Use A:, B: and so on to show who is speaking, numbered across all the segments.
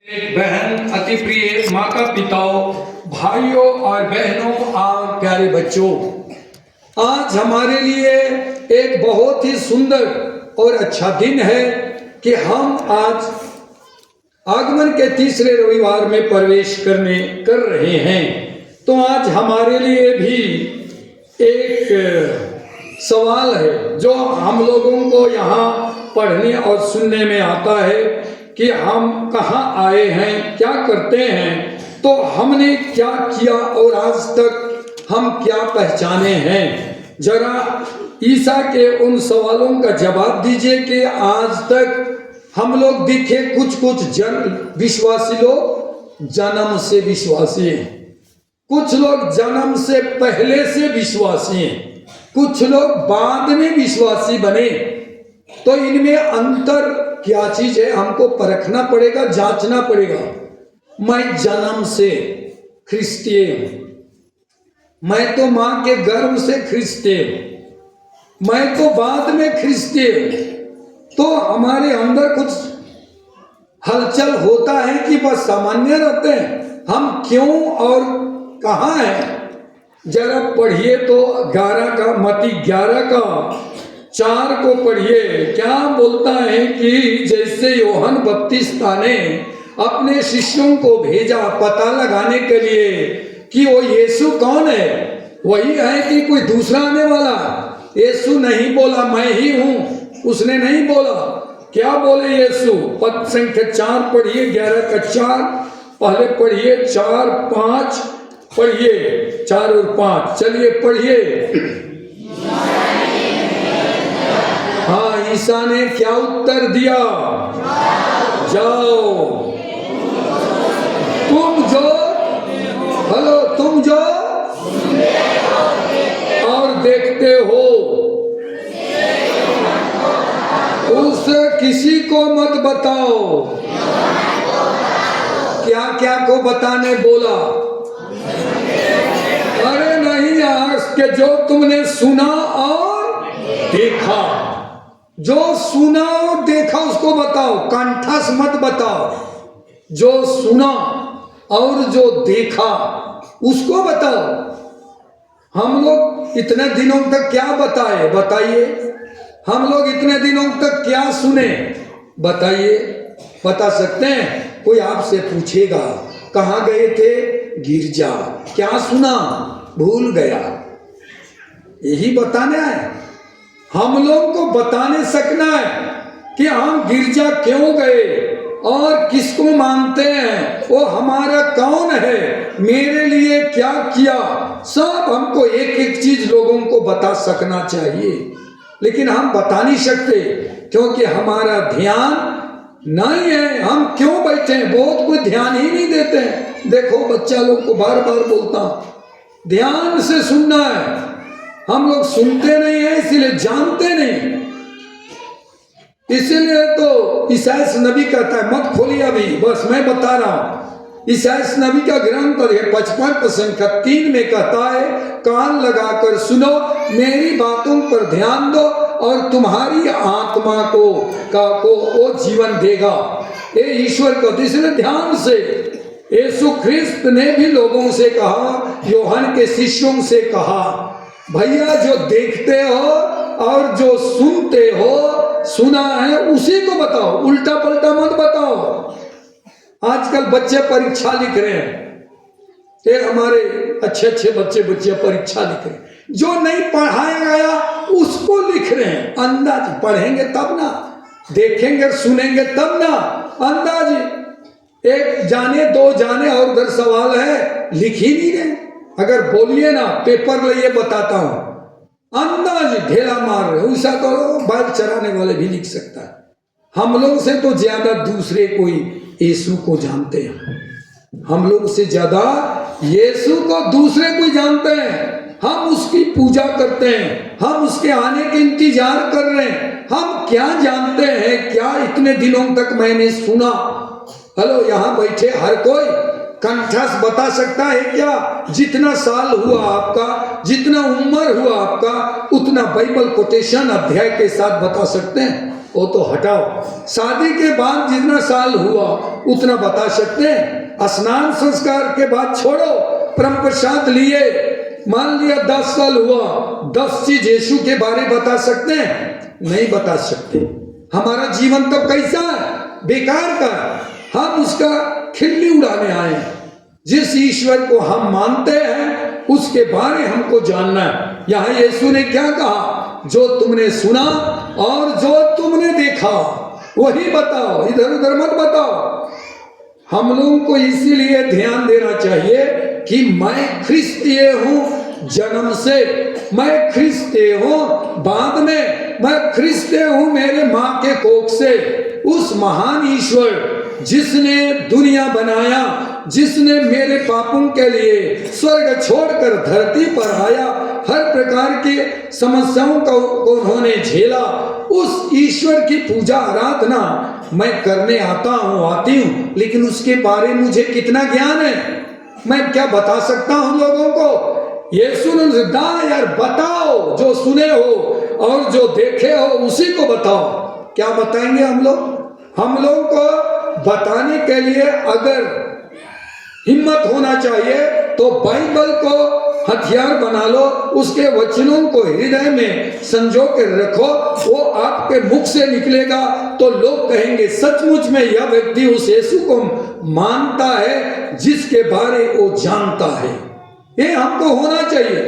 A: एक बहन, अति प्रिय माता पिताओं, भाइयों और बहनों और प्यारे बच्चों, आज हमारे लिए एक बहुत ही सुंदर और अच्छा दिन है कि हम आज आगमन के तीसरे रविवार में प्रवेश कर रहे हैं। तो आज हमारे लिए भी एक सवाल है जो हम लोगों को यहाँ पढ़ने और सुनने में आता है कि हम कहाँ आए हैं, क्या करते हैं, तो हमने क्या किया और आज तक हम क्या पहचाने हैं। जरा ईसा के उन सवालों का जवाब दीजिए कि आज तक हम लोग दिखे कुछ विश्वासी लोग जन्म से विश्वासी हैं, कुछ लोग जन्म से पहले से विश्वासी हैं, कुछ लोग बाद में विश्वासी बने। तो इनमें अंतर क्या चीज है, हमको परखना पड़ेगा, जांचना पड़ेगा। मैं जन्म से ख्रिस्तीय हूं, मैं तो मां के गर्भ से ख्रिस्तीय हूं, मैं तो बाद में ख्रिस्तीय हूं। तो हमारे अंदर कुछ हलचल होता है कि बस सामान्य रहते हैं, हम क्यों और कहाँ हैं। जरा पढ़िए तो 11 का मत्ती 11 का 4 को पढ़िए। क्या बोलता है कि जैसे यूहन्ना बपतिस्ता ने अपने शिष्यों को भेजा पता लगाने के लिए कि वो यीशु कौन है, वही है कि कोई दूसरा आने वाला। यीशु नहीं बोला मैं ही हूं, उसने नहीं बोला। क्या बोले यीशु, पद संख्या 4 पढ़िए, 11 का 4 पहले पढ़िए, 4, 5 पढ़िए, 4 और 5 चलिए पढ़िए। हाँ, ईसा ने क्या उत्तर दिया, जाओ। तुम जो और देखते हो उससे किसी को मत बताओ। क्या क्या को बताने बोला? अरे नहीं, आज के जो तुमने सुना और देखा, जो सुना और देखा उसको बताओ, कंठस्थ मत बताओ। जो सुना और जो देखा उसको बताओ। हम लोग इतने दिनों तक क्या बताए, बताइए। हम लोग इतने दिनों तक क्या सुने, बताइए। बता सकते हैं? कोई आपसे पूछेगा कहाँ गए थे, गिरजा, क्या सुना, भूल गया। यही बताना है। हम लोग को बताने सकना है कि हम गिरजा क्यों गए और किसको मानते हैं, वो हमारा कौन है, मेरे लिए क्या किया, सब हमको एक एक चीज लोगों को बता सकना चाहिए। लेकिन हम बता नहीं सकते क्योंकि हमारा ध्यान नहीं है। हम क्यों बैठे हैं, बहुत कोई ध्यान ही नहीं देते हैं। देखो बच्चा लोग को बार बार बोलता हूं, ध्यान से सुनना है। हम लोग सुनते नहीं है, इसीलिए जानते नहीं। इसीलिए तो ईसायास नबी कहता है, मत खोलिए अभी, बस मैं बता रहा हूं। ईसायास नबी का ग्रंथ 55 संख्या 3 में कहता है, कान लगाकर सुनो, मेरी बातों पर ध्यान दो और तुम्हारी आत्मा को वो जीवन देगा। ये ईश्वर को, इसलिए ध्यान से। यीशु ख्रिस्त ने भी लोगों से कहा, यूहन्ना के शिष्यों से कहा, भैया जो देखते हो और जो सुनते हो, सुना है उसी को बताओ, उल्टा पलटा मत बताओ। आजकल बच्चे परीक्षा लिख रहे हैं, ये हमारे अच्छे अच्छे बच्चे परीक्षा लिख रहे हैं, जो नहीं पढ़ाया गया उसको लिख रहे हैं। अंदाज पढ़ेंगे तब ना, देखेंगे सुनेंगे तब ना, अंदाज। एक जाने दो जाने और उधर सवाल है, लिख ही नहीं रहे। अगर बोलिए ना, पेपर लिए बताता हूं, अंदाज ढेला मार रहे। ऐसा तो बैल चराने वाले भी लिख सकता है। हम लोग से तो ज्यादा दूसरे कोई यीशु को जानते हैं, हम लोग से ज्यादा यीशु को दूसरे कोई जानते हैं। हम उसकी पूजा करते हैं, हम उसके आने के इंतजार कर रहे हैं। हम क्या जानते हैं, क्या इतने दिनों तक मैंने सुना। हेलो, यहाँ बैठे हर कोई कंठस्थ बता सकता है क्या? जितना साल हुआ आपका, जितना उम्र हुआ आपका, उतना बाइबल कोटेशन अध्याय के साथ बता सकते हैं? वो तो हटाओ। शादी के बाद जितना साल हुआ उतना बता सकते हैं। स्नान संस्कार के बाद छोड़ो, परम प्रसाद लिए, मान लिया 10 साल हुआ, 10 चीज यीशु के बारे बता सकते हैं? नहीं बता सकते। हमारा जीवन तो कैसा है? बेकार का। हम उसका खिल्ली उड़ाने आए हैं। जिस ईश्वर को हम मानते हैं उसके बारे हमको जानना है। यहाँ यीशु ने क्या कहा? जो तुमने सुना और जो तुमने देखा वही बताओ, इधर उधर मत बताओ। हम लोगों को इसीलिए ध्यान देना चाहिए कि मैं ख्रिस्तीय हूँ जन्म से, मैं ख्रिस्तीय हूँ बाद में, मैं ख्रिस्तीय हूँ मेरे माँ के कोख से। उस महान ईश्वर जिसने दुनिया बनाया, जिसने मेरे पापों के लिए स्वर्ग छोड़कर धरती पर आया, हर प्रकार की समस्याओं को उन्होंने झेला, उस ईश्वर की पूजा आराधना मैं करने आता हूँ, आती हूँ। लेकिन उसके बारे में मुझे कितना ज्ञान है? मैं क्या बता सकता हूँ लोगों को? यीशु ने कहा यार बताओ, जो सुने हो और जो देखे हो उसी को बताओ। क्या बताएंगे हम लोग? हम लोग को बताने के लिए अगर हिम्मत होना चाहिए तो बाइबल को हथियार बना लो, उसके वचनों को हृदय में संजो कर रखो। वो आपके मुख से निकलेगा तो लोग कहेंगे सचमुच में यह व्यक्ति उस यीशु को मानता है जिसके बारे वो जानता है। ये हमको होना चाहिए।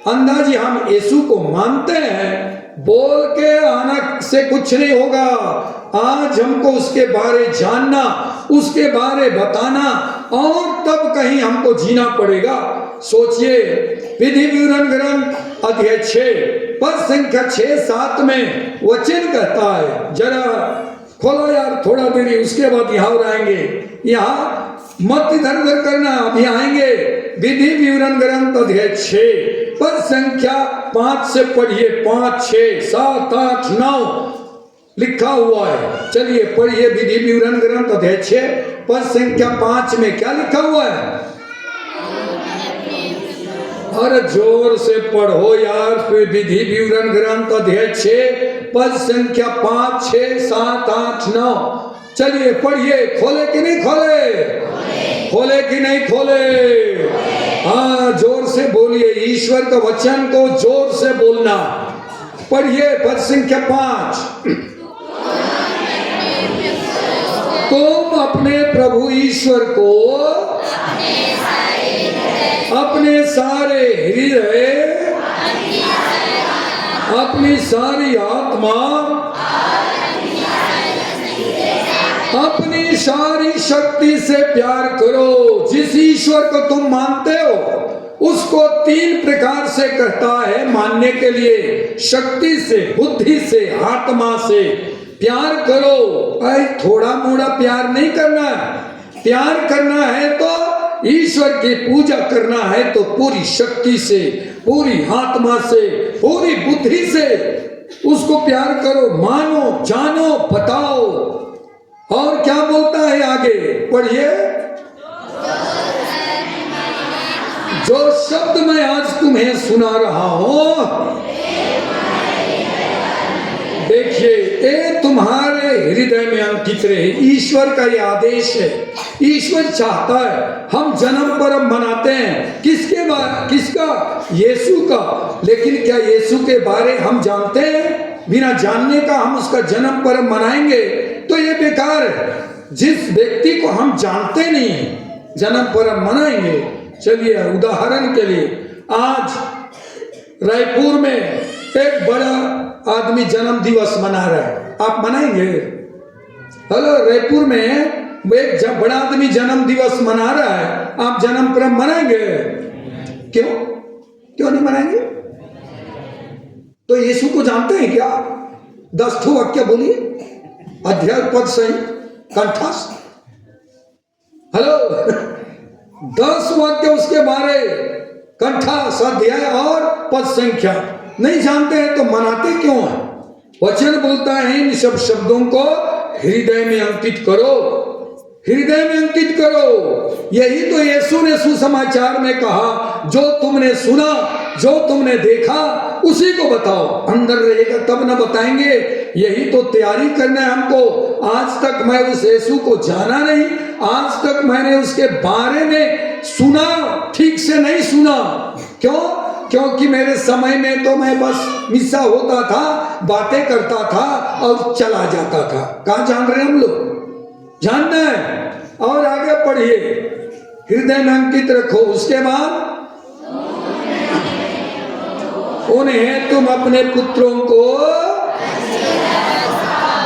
A: अंदाजी हम यीशु को मानते हैं, बोल के आना से कुछ नहीं होगा। आज हमको उसके बारे जानना, उसके बारे बताना, और तब कहीं हमको जीना पड़ेगा। सोचिए, विधि विवरण ग्रंथ अध्याय 6 पद संख्या 6-7 में वचन कहता है, जरा खोलो यार थोड़ा देरी, उसके बाद यहाँ आएंगे। यहाँ मत इधर उधर करना, अभी आएंगे। विधि विवरण ग्रंथ अध्याय 6 पद संख्या 5 से पढ़िए। 5, 6, 7, 8, 9 लिखा हुआ है। चलिए पढ़िए विधि विवरण ग्रंथ अध्याय 6 पद संख्या 5 में क्या लिखा हुआ है? अरे जोर से पढ़ो यार। फिर विधि विवरण ग्रंथ अध्याय 6 पद संख्या 5, 6, 7, 8, 9 चलिए पढ़िए। खोले कि नहीं खोले? खोले कि नहीं खोले? हाँ जोर से बोलिए। ईश्वर के वचन को जोर से बोलना। पढ़िए पद संख्या 5। तुम अपने प्रभु ईश्वर को अपने सारे हृदय, अपनी सारी आत्मा, अपनी सारी शक्ति से प्यार करो। जिस ईश्वर को तुम मानते हो उसको 3 प्रकार से कहता है मानने के लिए। शक्ति से, बुद्धि से, आत्मा से प्यार करो। भाई थोड़ा मोड़ा प्यार नहीं करना है। प्यार करना है तो ईश्वर की पूजा करना है तो पूरी शक्ति से, पूरी आत्मा से, पूरी बुद्धि से उसको प्यार करो। मानो, जानो, बताओ। और क्या बोलता है आगे? पढ़िए। जो शब्द मैं आज तुम्हें सुना रहा हूं, देखिए ये तुम्हारे हृदय में अंकित रहे। ईश्वर का ये आदेश है। ईश्वर चाहता है। हम जन्म पर्व मनाते हैं किसके बारे? किसका? यीशु का। लेकिन क्या यीशु के बारे हम जानते हैं? बिना जानने का हम उसका जन्म पर्व मनाएंगे तो ये बेकार है। जिस व्यक्ति को हम जानते नहीं है जन्म पर्व मनाएंगे। चलिए उदाहरण के लिए आज रायपुर में एक बड़ा आदमी जन्म दिवस मना रहा है, आप मनाएंगे? हेलो, रायपुर में एक बड़ा आदमी जन्म दिवस मना रहा है, आप जन्म पर्व मनाएंगे? क्यों? क्यों नहीं मनाएंगे? तो यीशु को जानते हैं क्या? 10 ठो वाक्य बोलिए, अध्याय पद सही कंठस्थ। हेलो 10 वाक्य उसके बारे कंठस्थ, अध्याय और पद संख्या। नहीं जानते हैं तो मनाते क्यों हैं? वचन बोलता है इन सब शब्दों को हृदय में अंकित करो। हृदय में अंकित करो। यही तो यीशु ने सुसमाचार में कहा, जो तुमने सुना, जो तुमने देखा उसी को बताओ। अंदर रहेगा तब ना बताएंगे। यही तो तैयारी करना है हमको। आज तक मैं उस यीशु को जाना नहीं, आज तक मैंने उसके बारे में सुना, ठीक से नहीं सुना। क्यों? क्योंकि मेरे समय में तो मैं बस मिसा होता था, बातें करता था और चला जाता था। कहाँ जान रहे हैं हम लोग? जानना है। और आगे पढ़िए, हृदय में अंकित रखो। उसके बाद उन्हें तुम अपने पुत्रों को,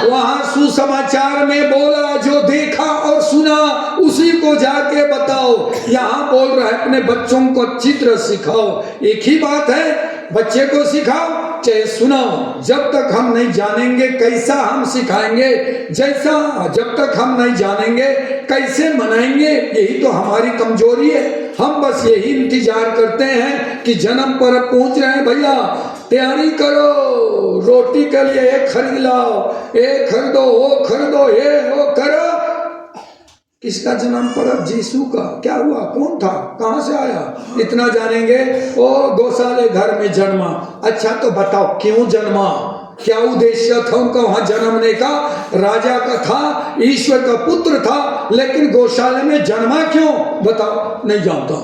A: वहां सुसमाचार में बोला जो देखा और सुना उसी को जाके बताओ। यहाँ बोल रहा है अपने बच्चों को अच्छी तरह सिखाओ। एक ही बात है, बच्चे को सिखाओ चाहे सुनाओ। जब तक हम नहीं जानेंगे कैसा हम सिखाएंगे, जैसा जब तक हम नहीं जानेंगे कैसे मनाएंगे, यही तो हमारी कमजोरी है। हम बस यही इंतजार करते हैं कि जन्म पर पहुंच रहे हैं, भैया तैयारी करो, रोटी के लिए एक खरीद लाओ, एक खरीदो, वो खरीदो, ये वो करो। किसका जन्म पर्व? यीशु का। क्या हुआ? कौन था? कहां से आया? इतना जानेंगे। ओ गौशाले घर में जन्मा। अच्छा तो बताओ क्यों जन्मा? क्या उद्देश्य था उनका वहां जन्मने का? राजा का था, ईश्वर का पुत्र था, लेकिन गौशाले में जन्मा क्यों? बताओ। नहीं जानता,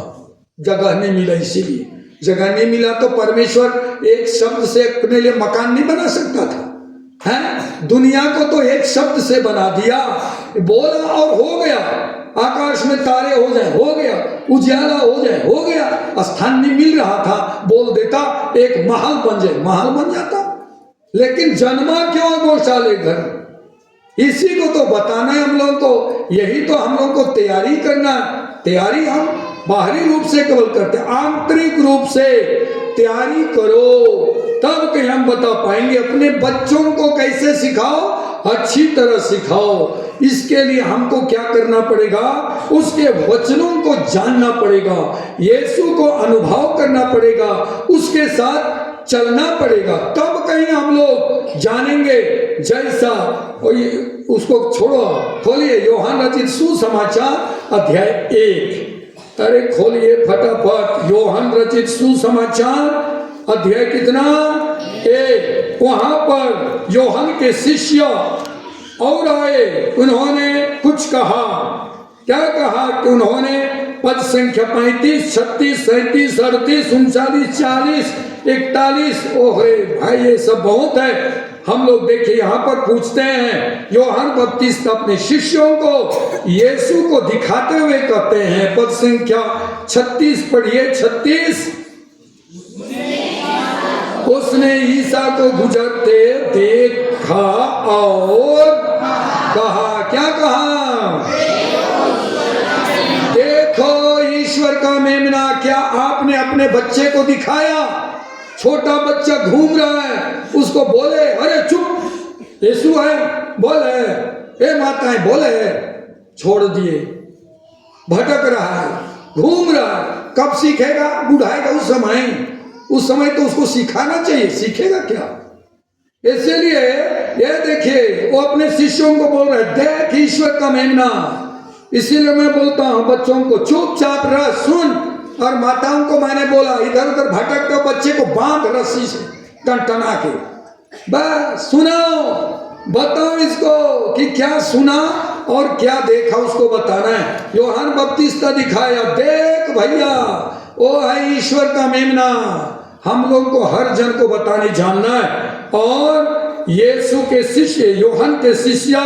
A: जगह नहीं मिला। इसीलिए जगह नहीं मिला तो परमेश्वर एक शब्द से अपने लिए मकान नहीं बना सकता था? है, दुनिया को तो एक शब्द से बना दिया, बोला और हो गया। आकाश में तारे हो जाए, हो गया। उजाला हो जाए, हो गया। स्थान नहीं मिल रहा था, बोल देता एक महल बन जाए, महल बन जाता। लेकिन जन्मा क्यों गौशाले घर? इसी को तो बताना है हम लोगों को। यही तो हम लोगों को तैयारी करना है। तैयारी हम बाहरी रूप से केवल करते हैं, आंतरिक रूप से तैयारी करो तब कहीं हम बता पाएंगे। अपने बच्चों को कैसे सिखाओ? अच्छी तरह सिखाओ। इसके लिए हमको क्या करना पड़ेगा? उसके वचनों को जानना पड़ेगा, यीशु को अनुभव करना पड़ेगा, उसके साथ चलना पड़ेगा, तब कहीं हम लोग जानेंगे। जैसा उसको छोड़ो, खोलिए यूहन्ना रचित सुसमाचार अध्याय 1। अरे खोलिए फटाफट, यूहन्ना रचित सुसमाचार अध्याय कितना? 1। वहां पर यूहन्ना के शिष्य और आए, उन्होंने कुछ कहा। क्या कहा? कि उन्होंने पद संख्या 35, 36, 37, 38, 39, 40, 41। ओहे भाई, ये सब बहुत है। हम लोग देखिए यहाँ पर पूछते हैं, यूहन्ना बपतिस्मा अपने शिष्यों को यीशु को दिखाते हुए कहते हैं, पद संख्या 36 पढ़िए। 36, उसने ईसा को गुजरते देखा और कहा। क्या कहा? देखो ईश्वर का मेमना। क्या आपने अपने बच्चे को दिखाया? छोटा बच्चा घूम रहा है, उसको बोले अरे चुप, यीशु है, बोले ए माताएं, बोले छोड़ दिए, भटक रहा है, घूम रहा है। कब सीखेगा? बुढ़ाएगा उस समय तो उसको सिखाना चाहिए। सीखेगा क्या? इसलिए ये देखिए, वो अपने शिष्यों को बोल रहे देख ईश्वर का मेमना। इसीलिए मैं बोलता हूं बच्चों को चुपचाप रह, सुन। और माताओं को मैंने बोला इधर उधर भटकते बच्चे को बांध रस्सी से टनटना के, बस सुनाओ, बताओ इसको कि क्या सुना और क्या देखा, उसको बताना है। यूहन्ना बपतिस्मा दिखाया, देख भैया वो है ईश्वर का मेमना। हम लोग को हर जन को बताने जानना है। और यीशु के शिष्य, यूहन्ना के शिष्य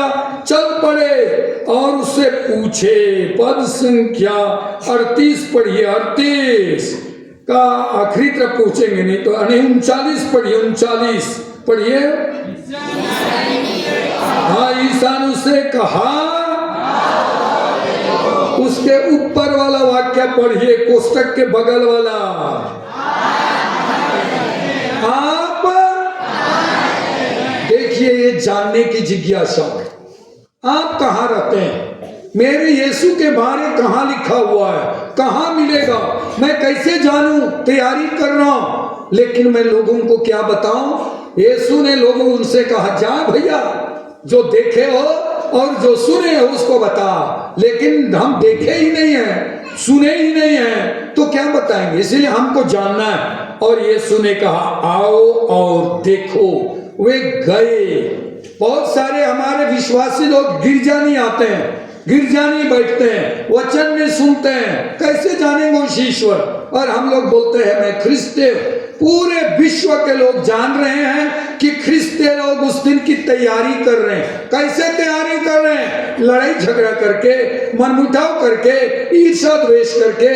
A: चल पड़े और उससे पूछे। पद संख्या 38 पढ़िए। 38 का आखिरी तरफ पूछेंगे, नहीं तो 39 पढ़िए। 39 पढ़िए। हाँ, ईसा ने उससे कहा। उसके ऊपर वाला वाक्य पढ़िए, कोष्टक के बगल वाला। आप देखिए, ये जानने की जिज्ञासा, आप कहाँ रहते हैं? मेरे यीशु के बारे कहाँ लिखा हुआ है? कहाँ मिलेगा? मैं कैसे जानूं? तैयारी कर रहा हूं, लेकिन मैं लोगों को क्या बताऊं? यीशु ने लोगों उनसे कहा, जा भैया, जो देखे हो और जो सुने हो उसको बता। लेकिन हम देखे ही नहीं है, सुने ही नहीं है, तो क्या बताएंगे? इसलिए हमको जानना है। और यीशु ने कहा, आओ और देखो। वे गए बहुत सारे हमारे विश्वासी लोग गिरजा नहीं आते हैं, गिरजा नहीं बैठते हैं, वचन नहीं सुनते हैं, कैसे जानेंगे उस ईश्वर? और हम लोग बोलते हैं मैं ख्रिस्ते। पूरे विश्व के लोग जान रहे हैं कि ख्रिस्ते लोग उस दिन की तैयारी कर रहे हैं। कैसे तैयारी कर रहे हैं? लड़ाई झगड़ा करके, मनमुटाव करके, ईर्ष्या द्वेष करके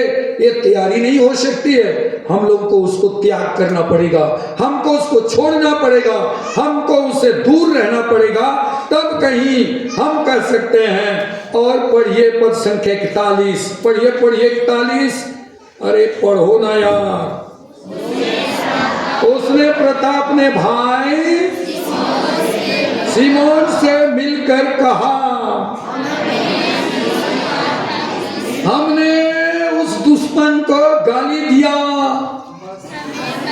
A: ये तैयारी नहीं हो सकती है। हम लोग को उसको त्याग करना पड़ेगा, हमको उसको छोड़ना पड़ेगा, हमको उससे दूर रहना पड़ेगा, तब कहीं हम कर सकते हैं। और पढ़िए पद संख्या 41, पढ़िए 41। अरे पढ़ो ना यार। उसने प्रताप ने भाई सिमोन से मिलकर कहा, हमने उस दुश्मन को गाली दिया।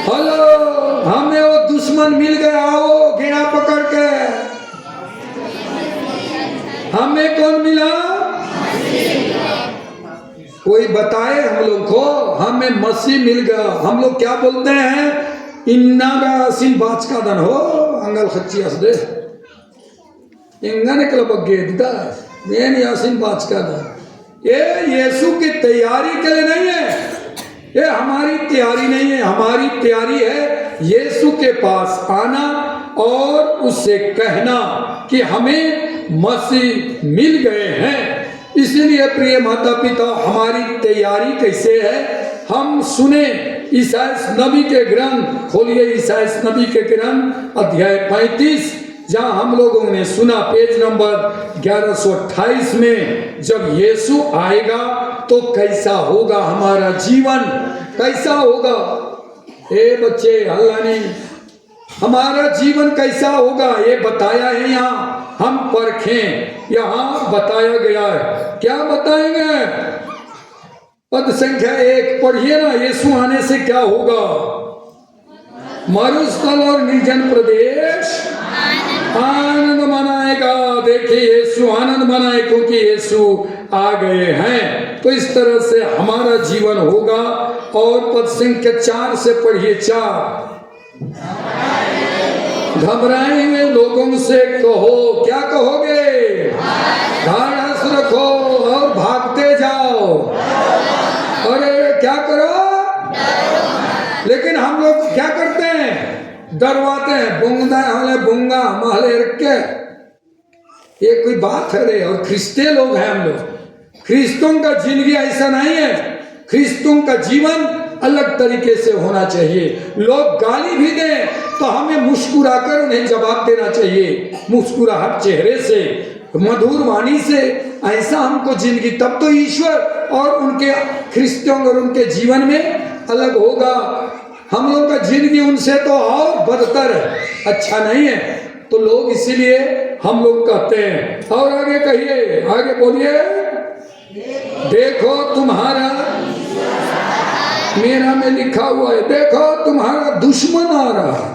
A: हेलो, हमें वो दुश्मन मिल गया, वो घेरा पकड़ के। हमें कौन मिला? कोई बताए हम लोग को? हमें मसीह मिल गया। हम लोग क्या बोलते हैं? इन्ना सिन बाच का दन हो अंगल खच्ची असदे इंगा ने कल बग्गे दिता मैं यासिन बाच का दन। ये यीशु की तैयारी के लिए नहीं है, ये हमारी तैयारी नहीं है। हमारी तैयारी है यीशु के पास आना और उससे कहना कि हमें मसीह मिल गए हैं। इसीलिए प्रिय माता पिता, हमारी तैयारी कैसे है? हम सुने ईसाई नबी के ग्रंथ, खोलिए ईसाई नबी के ग्रंथ अध्याय 35, जहां हम लोगों ने सुना पेज नंबर 1128 में, जब यीशु आएगा तो कैसा होगा हमारा जीवन, कैसा होगा? ए बच्चे हल्ला नहीं, हमारा जीवन कैसा होगा ये बताया है। यहाँ हम परखें, यहाँ बताया गया है। क्या बताएंगे? पद संख्या 1 पढ़िए ना। यीशु आने से क्या होगा? मरुस्थल और निर्जन प्रदेश आनंद मनाएगा। देखिए यीशु आनंद मनाए क्योंकि यीशु आ गए हैं। तो इस तरह से हमारा जीवन होगा। और पद संख्या 4 से पढ़िए। 4, घबराए हुए लोगों से कहो। क्या कहोगे? ढाढ़स रखो और भागते जाओ। अरे क्या करो? लेकिन हम लोग क्या करते हैं? डरवाते हैं। बुंगा हले बुंगा महले रख के, ये कोई बात है रे? और ख्रिस्ते लोग हैं हम लोग। ख्रिस्तों का जिंदगी ऐसा नहीं है। ख्रिस्तों का जीवन अलग तरीके से होना चाहिए। लोग गाली भी दें तो हमें मुस्कुराकर उन्हें जवाब देना चाहिए, मुस्कुराहट चेहरे से, मधुर वाणी से। ऐसा हमको जिंदगी, तब तो ईश्वर और उनके ख्रिस्तियों और उनके जीवन में अलग होगा। हम लोग का जिंदगी उनसे तो और बदतर है, अच्छा नहीं है। तो लोग इसीलिए हम लोग कहते हैं। और आगे कहिए, आगे बोलिए। देखो तुम्हारा, मेरा में लिखा हुआ है, देखो तुम्हारा दुश्मन आ रहा है,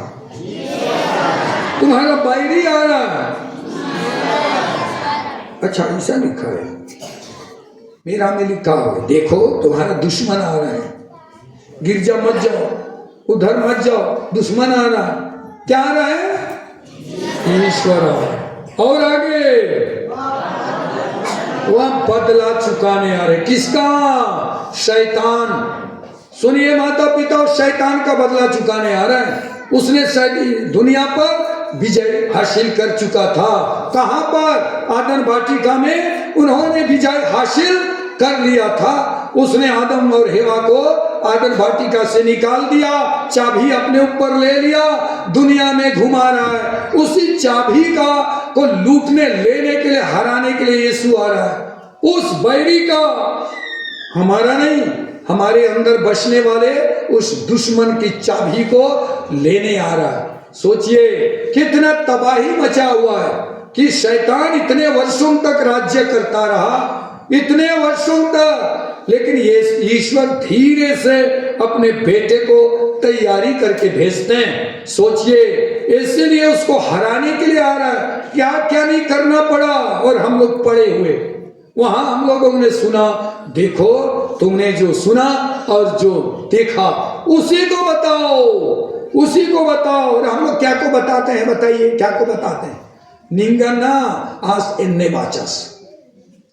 A: तुम्हारा बैरी आ रहा है। अच्छा ऐसा लिखा है, मेरा में लिखा हुआ है, देखो तुम्हारा दुश्मन आ रहा है। गिरजा मत जाओ, उधर मत जाओ, दुश्मन आ रहा है। क्या आ रहा है? ईश्वर आ रहा है। और आगे वह बदला चुकाने आ रहे। किसका? शैतान। सुनिए माता पिता, शैतान का बदला चुकाने आ रहा है। उसने दुनिया पर विजय हासिल कर चुका था। कहां पर? आदम वाटिका में उन्होंने विजय हासिल कर लिया था। उसने आदम और हेवा को आदम वाटिका से निकाल दिया, चाबी अपने ऊपर ले लिया, दुनिया में घुमा रहा है। उसी चाबी का को लूटने, लेने के लिए, हराने के लिए यीशु आ रहा है। उस बैरी का, हमारा नहीं, हमारे अंदर बसने वाले उस दुश्मन की चाबी को लेने आ रहा है। सोचिए कितना तबाही मचा हुआ है कि शैतान इतने वर्षों तक राज्य करता रहा, इतने वर्षों तक। लेकिन ये ईश्वर धीरे से अपने बेटे को तैयारी करके भेजते हैं। सोचिए, इसीलिए उसको हराने के लिए आ रहा है। क्या क्या नहीं करना पड़ा। और हम लोग पड़े हुए वहां, हम लोगों ने सुना। देखो तुमने जो सुना और जो देखा उसी को बताओ, उसी को बताओ। और हम लोग क्या को बताते हैं? बताइए, क्या को बताते हैं? निंगना आस इन्ने बाचस,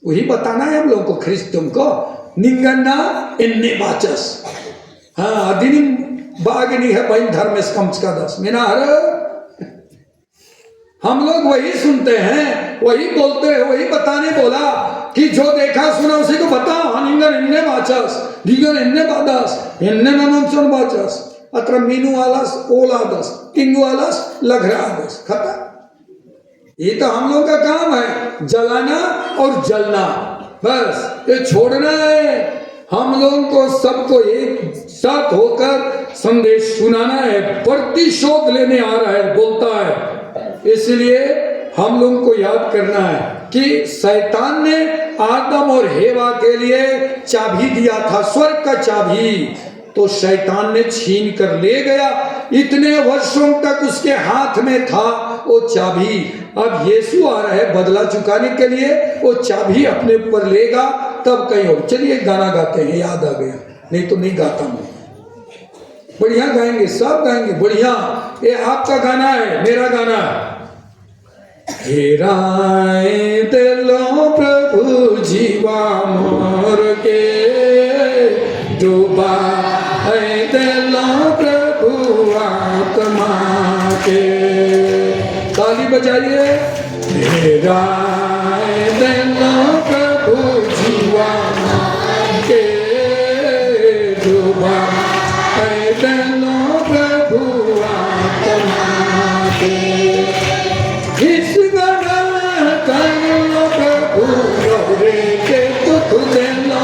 A: वही बताना है हम लोगों को, ख्रिस्तुम को निंगना इन्ने बाचस। हाँ, अदिनिम बागनी है बहन धर्म का दस मिनार। हम लोग वही सुनते हैं, वही बोलते हैं, वही बताने बोला कि जो देखा सुना उसी को बताओ। निंगन इन्ने बाचस, निंगन इन्ने बादस, इन्ने नमन बाचस, अत्र मीनू आलस ओलादस, किंगु आलस लघरादस। खत्म। ये तो हम लोग का काम है, जलाना और जलना, बस ये छोड़ना है। हम लोगों को सबको एक साथ होकर संदेश सुनाना है। प्रतिशोध लेने आ रहा है, बोलता है। इसलिए हम लोगों को याद करना है कि शैतान ने आदम और हेवा के लिए चाबी दिया था, स्वर्ग का चाबी, तो शैतान ने छीन कर ले गया। इतने वर्षों तक उसके हाथ में था वो चाबी। अब यीशु आ रहा है बदला चुकाने के लिए, वो चाबी अपने ऊपर लेगा, तब कहीं हो। चलिए गाना गाते हैं, याद आ गया, नहीं तो नहीं गाता मैं। बढ़िया गाएंगे, सब गाएंगे बढ़िया। ये आपका गाना है, मेरा गाना है। हेराए दिलो प्रभु जीवा मोर के, डूबा दिलो प्रभु आत्मा के। ताली बजाइए। हेराए दिलो प्रभु जीवा के, डूबा दिलो प्रभु आत्मा के। इस गणा करलो प्रभु गौरे के दुख देना,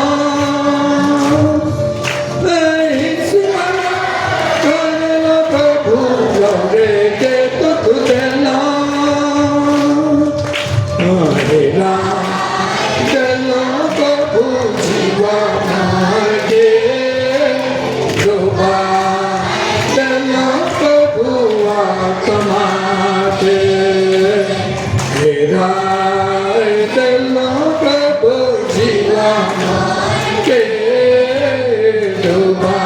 A: इस गणा करलो प्रभु गौरे के दुख देना। हेरा दिलो प्रभु जीवा मार के, डूबा दिलो प्रभु आत्मा के। हेरा दिलो प्रभु जीवा के, डूबा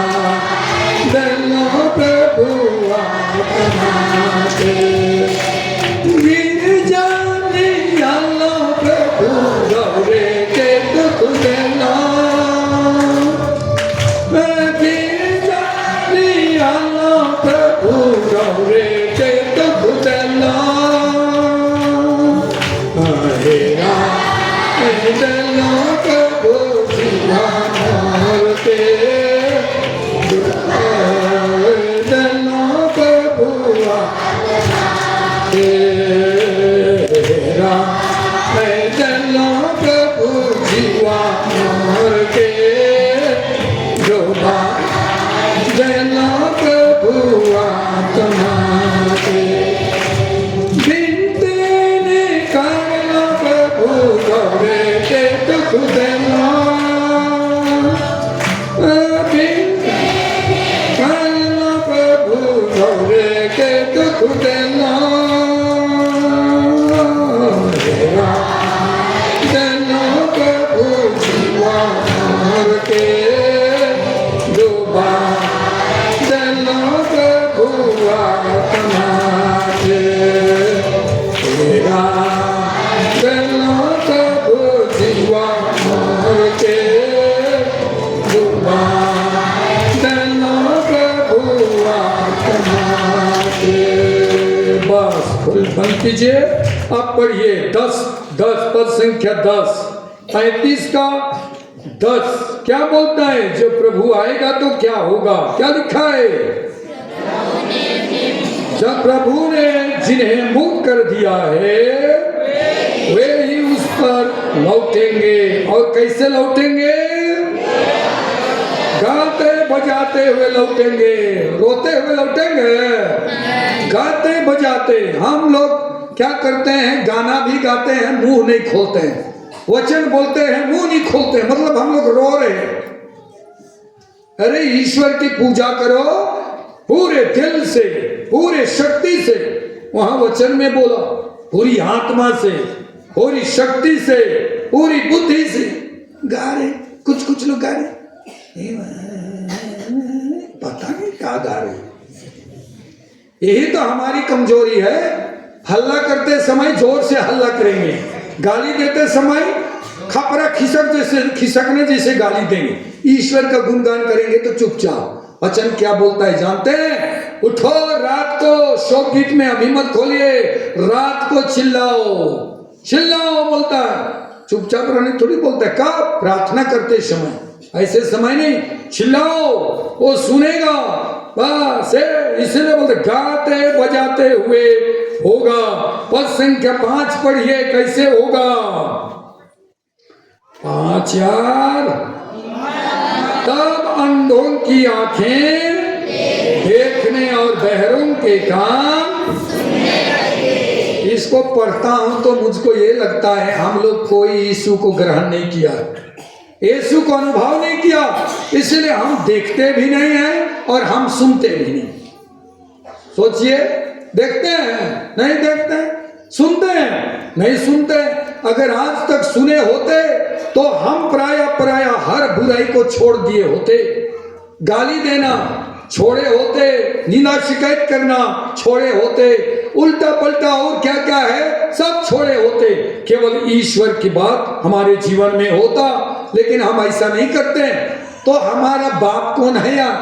A: दिलो प्रभु आत्मा के। वीर जाने आलो प्रभु गौरे के दुख देना, वीर जाने आलो प्रभु गौरे के दुख देना। हेरा दिलो प्रभु जीवा मोर के, दिलो प्रभु आत्मा के। हेरा दिलो प्रभु जीवा मोर के, डूबा दिलो प्रभु आत्मा के। गौरे के दुख देना, करना प्रभु गौरे के दुख देना। हेरा दिलो प्रभु जीवा मोर के, डूबा दिलो प्रभु आत्मा के। हेरा दिलो प्रभु जीवा मोर के, डूबा दिलो प्रभु आत्मा के। बस फुल बंद कीजिए। अब पढ़िए 10 पद संख्या 10 35 का 10 क्या बोलता है? जो प्रभु आएगा तो क्या होगा? क्या लिखा है? जब प्रभु ने जिन्हें मुक्त कर दिया है वे ही उस पर लौटेंगे। और कैसे लौटेंगे? गाते बजाते हुए लौटेंगे। रोते हुए लौटेंगे? गाते बजाते। हम लोग क्या करते हैं? गाना भी गाते हैं, मुंह नहीं खोलते हैं। वचन बोलते हैं, मुंह नहीं खोलते, मतलब हम लोग रो रहे हैं। अरे ईश्वर की पूजा करो पूरे दिल से, पूरे शक्ति से। वहां वचन में बोला पूरी आत्मा से, पूरी शक्ति से, पूरी बुद्धि से। गा रहे, कुछ लोग गा रहे, पता नहीं क्या गा रहे। यही तो हमारी कमजोरी है। हल्ला करते समय जोर से हल्ला करेंगे, गाली देते समय खपरा खिसकने जैसे गाली देंगे। ईश्वर का गुणगान करेंगे तो चुपचाप। वचन क्या बोलता है जानते हैं? उठो, रात को शोकगीत में अभिमत खोलिए, रात को चिल्लाओ, चिल्लाओ बोलता है। चुपचाप रहने थोड़ी बोलता है। कब? प्रार्थना करते समय, ऐसे समय नहीं। चिल्लाओ, वो सुनेगा। बस इसलिए बोलते गाते बजाते हुए होगा। पद संख्या 5 पढ़िए, कैसे होगा? 5 यार। तब अंधों की आंखें देखने और बहरों के कान। इसको पढ़ता हूं तो मुझको ये लगता है हम लोग कोई यीशु को ग्रहण नहीं किया, यीशु को अनुभव नहीं किया, इसलिए हम देखते भी नहीं हैं और हम सुनते भी नहीं। सोचिए, देखते हैं नहीं देखते, सुनते हैं नहीं सुनते। अगर आज तक सुने होते तो हम प्राय हर बुराई को छोड़ दिए होते, गाली देना छोड़े होते, निंदा शिकायत करना छोड़े होते, उल्टा पलटा और क्या क्या है सब छोड़े होते। केवल ईश्वर की बात हमारे जीवन में होता, लेकिन हम ऐसा नहीं करते। तो हमारा बाप कौन है यार?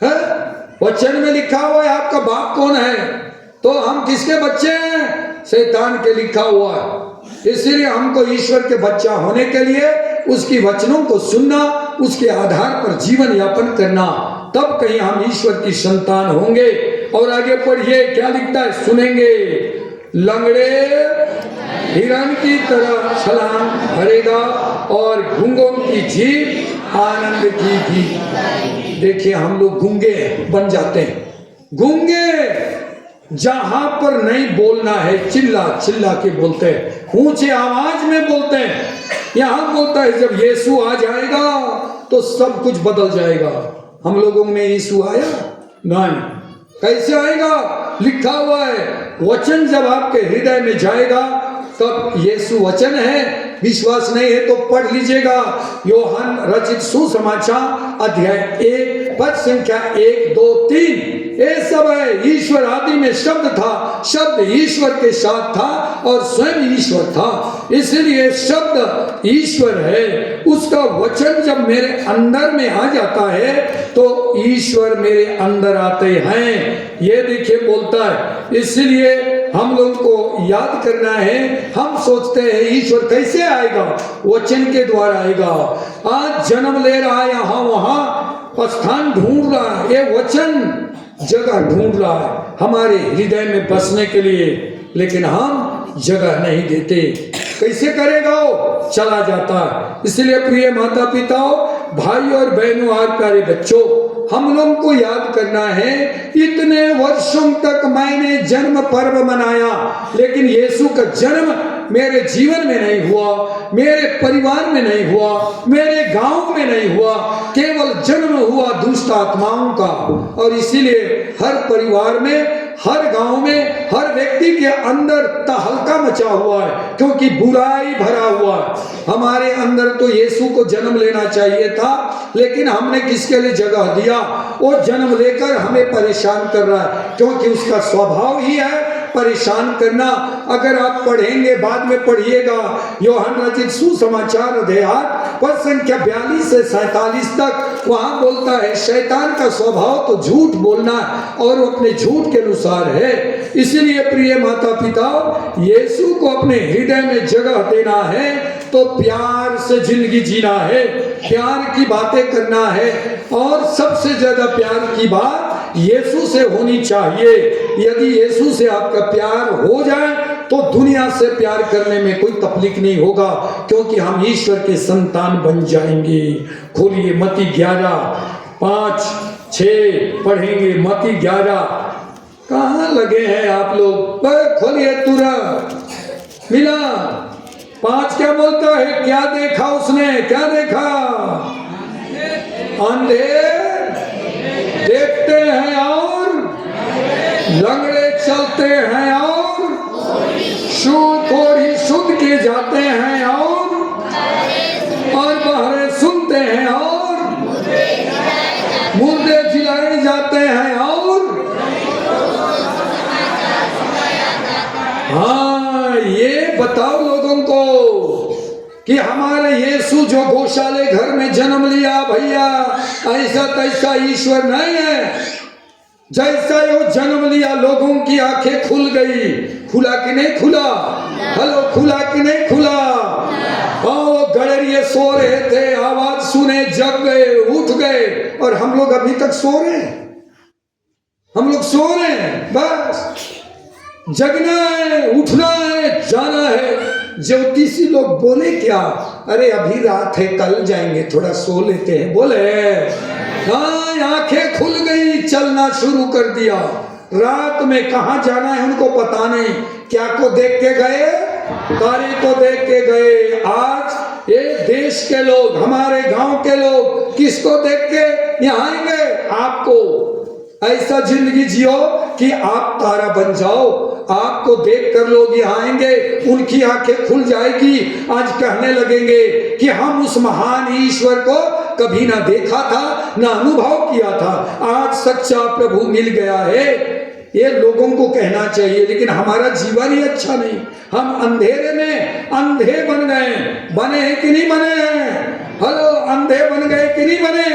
A: है? वचन में लिखा हुआ है आपका बाप कौन है, तो हम किसके बच्चे हैं? शैतान के लिखा हुआ है। इसलिए हमको ईश्वर के बच्चा होने के लिए उसकी वचनों को सुनना, उसके आधार पर जीवन यापन करना, तब कहीं हम ईश्वर की संतान होंगे। और आगे पढ़िए क्या लिखता है, सुनेंगे। लंगड़े हिरण की तरह छलांग भरेगा और गूंगों की जीभ आनंद की भी। देखिए हम लोग गूंगे बन जाते हैं। गूंगे जहां पर नहीं बोलना है चिल्ला चिल्ला के बोलते हैं, ऊंचे आवाज में बोलते हैं। यहां बोलता है जब यीशु आ जाएगा तो सब कुछ बदल जाएगा। हम लोगों में यीशु आया नहीं, कैसे आएगा? लिखा हुआ है वचन जब आपके हृदय में जाएगा तब यीशु वचन है। विश्वास नहीं है तो पढ़ लीजिएगा यूहन्ना रचित सुसमाचार अध्याय 1 पद संख्या 1, 2, 3। ये सब है। ईश्वर आदि में शब्द था, शब्द ईश्वर के साथ था और स्वयं ईश्वर था, इसलिए शब्द ईश्वर है। उसका वचन जब मेरे अंदर में आ जाता है तो ईश्वर मेरे अंदर आते हैं। ये देखिए बोलता है। इसलिए हम लोग को याद करना है। हम सोचते हैं ईश्वर कैसे आएगा? वचन के द्वारा आएगा। आज जन्म ले रहा है, यहाँ वहां स्थान ढूंढ रहा है, ये वचन जगह ढूंढ रहा है हमारे हृदय में बसने के लिए, लेकिन हम जगह नहीं देते। कैसे करेगा? वो चला जाता है। इसलिए प्रिय माता पिताओं, भाई और बहनों और प्यारे बच्चों, हम लोग को याद करना है इतने वर्षों तक मैंने जन्म पर्व मनाया, लेकिन यीशु का जन्म मेरे जीवन में नहीं हुआ, मेरे परिवार में नहीं हुआ, मेरे गांव में नहीं हुआ। केवल जन्म हुआ दुष्ट आत्माओं का। और इसीलिए हर परिवार में, हर गांव में, हर व्यक्ति के अंदर तहलका मचा हुआ है, क्योंकि बुराई भरा हुआ है। हमारे अंदर तो यीशु को जन्म लेना चाहिए था, लेकिन हमने किसके लिए जगह दिया? वो जन्म लेकर हमें परेशान कर रहा है, क्योंकि उसका स्वभाव ही है परेशान करना। अगर आप पढ़ेंगे, बाद में पढ़िएगा यूहन्ना रचित सुसमाचार अध्याय पद संख्या 42 से 47 तक, वहां बोलता है शैतान का स्वभाव तो झूठ बोलना और वो अपने झूठ के अनुसार है। इसलिए प्रिय माता पिता, यीशु को अपने हृदय में जगह देना है तो प्यार से जिंदगी जीना है, प्यार की बातें करना है, और सबसे ज्यादा प्यार की बात यीशु से होनी चाहिए। यदि यीशु से आपका प्यार हो जाए तो दुनिया से प्यार करने में कोई तकलीफ नहीं होगा, क्योंकि हम ईश्वर के संतान बन जाएंगे। खोलिए मत्ती 11 5 6 पढ़ेंगे। मत्ती 11 कहाँ लगे हैं आप लोग? खोलिए तुरंत। मिला 5 क्या बोलता है? क्या देखा उसने? क्या देखा? अंधे देखते हैं और लंगड़े चलते हैं और कोढ़ी शुद्ध के जाते हैं और बहरे सुनते हैं और मुर्दे जिलाए जाते हैं और बताओ लोगों को कि हमारे यीशु जो गौशाले घर में जन्म लिया भैया, ऐसा तैसा ईश्वर नहीं है। जैसा वो जन्म लिया लोगों की आंखें खुल गई। खुला कि नहीं खुला? हेलो, खुला कि नहीं खुला? वो गड़रिए सो रहे थे, आवाज सुने जग गए, उठ गए, और हम लोग अभी तक सो रहे हैं। हम लोग सो रहे हैं, बस जगना है, उठना है, जाना है। ज्योतिषी लोग बोले क्या? अरे अभी रात है, कल जाएंगे, थोड़ा सो लेते हैं। बोले हाँ, आंखें खुल गई, चलना शुरू कर दिया। रात में कहाँ जाना है उनको पता नहीं। क्या को देख के गए? तारे को देख के गए। आज ये देश के लोग, हमारे गांव के लोग किसको देख के यहाँ आएंगे? आपको। ऐसा जिंदगी जियो कि आप तारा बन जाओ। आपको देख कर लोग यहाँ आएंगे, उनकी आंखें खुल जाएगी। आज कहने लगेंगे कि हम उस महान ईश्वर को कभी ना देखा था, ना अनुभव किया था। आज सच्चा प्रभु मिल गया है, ये लोगों को कहना चाहिए। लेकिन हमारा जीवन ही अच्छा नहीं। हम अंधेरे में अंधे बन गए। बने हैं कि नहीं बने हैं? हेलो, अंधे बन गए कि नहीं बने?